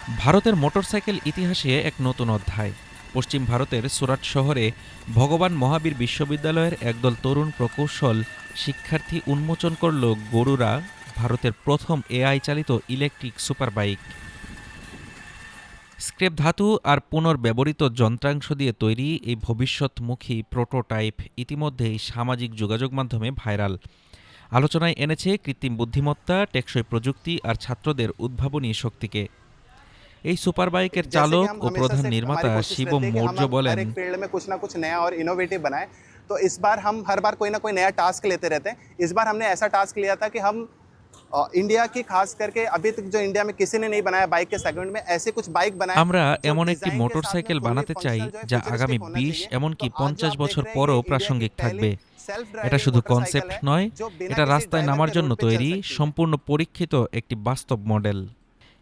ভারতের মোটরসাইকেল ইতিহাসে এক নতুন অধ্যায়। পশ্চিম ভারতের সুরাট শহরে ভগবান মহাবীর বিশ্ববিদ্যালয়ের একদল তরুণ প্রকৌশল শিক্ষার্থী উন্মোচন করল গরুরা, ভারতের প্রথম এআই চালিত ইলেকট্রিক সুপারবাইক। স্ক্র্যাপ ধাতু আর পুনর্ব্যবহৃত যন্ত্রাংশ দিয়ে তৈরি এই ভবিষ্যৎমুখী প্রোটোটাইপ ইতিমধ্যেই সামাজিক যোগাযোগ মাধ্যমে ভাইরাল। আলোচনায় এনেছে কৃত্রিম বুদ্ধিমত্তা, টেকসই প্রযুক্তি আর ছাত্রদের উদ্ভাবনী শক্তিকে। এই সুপারবাইকের जैसे कि চালক हम ও हमेशा প্রধান से हमारी নির্মাতা कोशिश শিবম रहती है कि हम মৌর্য हर বলেন, एक फील्ड में कुछ ना कुछ नया और इनोवेटिव बनाएं। तो इस बार हम हर बार कोई ना कोई नया टास्क लेते रहते हैं। इस बार हमने ऐसा टास्क लिया था कि हम इंडिया की खास करके अभी तक जो इंडिया में किसी ने नहीं बनाया बाइक के सेगमेंट में, ऐसे कुछ बाइक बनाए আমরা जो এমন একটি डिजाइन के साथ में মোটরসাইকেল फुल्ली বানাতে চাই फंक्शनल जो है যা আগামী फ्यूचरिस्टिक होना ২০ चाहिए। तो এমনকি आज जो ৫০ आप देख বছর रहे हैं ये পরও इंडिया की প্রাসঙ্গিক पहली থাকবে। सेल्फ এটা ड्राइविंग শুধু मोटरसाइकिल কনসেপ্ট है নয়, जो बिना এটা किसी রাস্তায় ड्राइवर নামার के জন্য रोड पे चल তৈরি, सकती है। সম্পূর্ণ পরীক্ষিত একটি বাস্তব মডেল।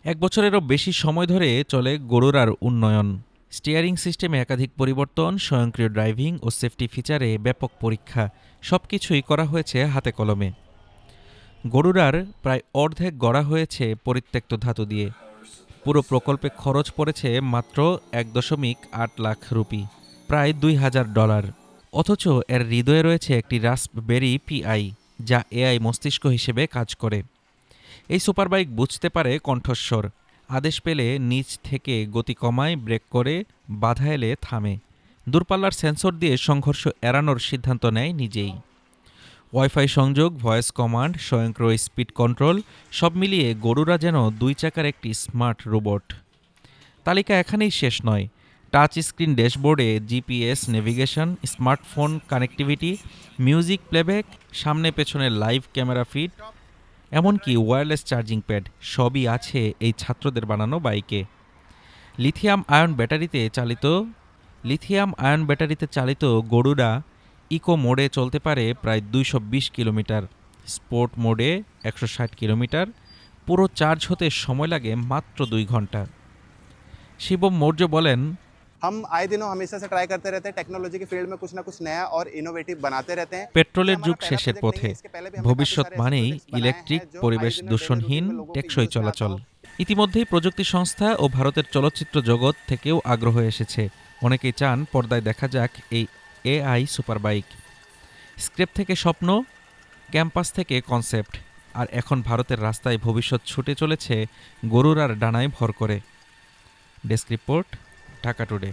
১ বছরেরও বেশি সময় ধরে চলে গরুরার উন্নয়ন। স্টিয়ারিং সিস্টেমে একাধিক পরিবর্তন, স্বয়ংক্রিয় ড্রাইভিং ও সেফটি ফিচারে ব্যাপক পরীক্ষা, সবকিছুই করা হয়েছে হাতে কলমে। গরুরার প্রায় অর্ধেক গড়া হয়েছে পরিত্যক্ত ধাতু দিয়ে। পুরো প্রকল্পে খরচ পড়েছে মাত্র ১.৮ লাখ রুপি, প্রায় $২,০০০। অথচ এর হৃদয়ে রয়েছে একটি রাস্পবেরি পিআই, যা এআই মস্তিষ্ক হিসেবে কাজ করে। এই সুপারবাইক বুঝতে পারে কণ্ঠস্বর, আদেশ পেলে নিচ থেকে গতি কমায়, ব্রেক করে, বাধা এলে থামে, দূরপাল্লার সেন্সর দিয়ে সংঘর্ষ এড়ানোর সিদ্ধান্ত নেয় নিজেই। ওয়াইফাই সংযোগ, ভয়েস কমান্ড, স্বয়ংক্রিয় স্পিড কন্ট্রোল, সব মিলিয়ে গরুরা যেন ২ চাকার একটি স্মার্ট রোবট। তালিকা এখানেই শেষ নয়। টাচ স্ক্রিন ড্যাশবোর্ডে GPS navigation, smartphone connectivity, music playback, সামনে পেছনে লাইভ ক্যামেরা ফিড, এমনকি ওয়্যারলেস চার্জিং প্যাড, সবই আছে এই ছাত্রদের বানানো বাইকে। লিথিয়াম আয়ন ব্যাটারিতে চালিত গরুরা ইকো মোডে চলতে পারে প্রায় ২২০ কিলোমিটার, স্পোর্ট মোডে ১৬০ কিলোমিটার, পুরো চার্জ হতে সময় লাগে মাত্র ২ ঘন্টা। শিবম মৌর্য বলেন, हम आए दिनों हमेशा से ट्राई करते रहते हैं, टेक्नोलॉजी के फील्ड में कुछ ना कुछ नया और इनोवेटिव बनाते रहते हैं। ये পেট্রোলের हमारा যুগ पहला শেষের प्रोजेक्ट नहीं পথে, है, इसके पहले भी हमने काफी ভবিষ্যৎ सारे ऐसे মানেই प्रोजेक्ट्स बनाए ইলেকট্রিক, हैं जो পরিবেশ आए दिन नए नए দূষণহীন, रूट में लोगों के টেকসই यूज में आता চলাচল। हो। ইতিমধ্যেই প্রযুক্তি সংস্থা ও ভারতের চলচ্চিত্র জগৎ থেকেও আগ্রহ এসেছে। অনেকেই চান পর্দায় দেখা যাক এই এআই সুপারবাইক। স্ক্র্যাপ থেকে স্বপ্ন, ক্যাম্পাস থেকে কনসেপ্ট, আর এখন ভারতের রাস্তায় ভবিষ্যৎ ছুটে চলেছে গরুরার ডানায় ভর করে। Desk report, Dhaka today.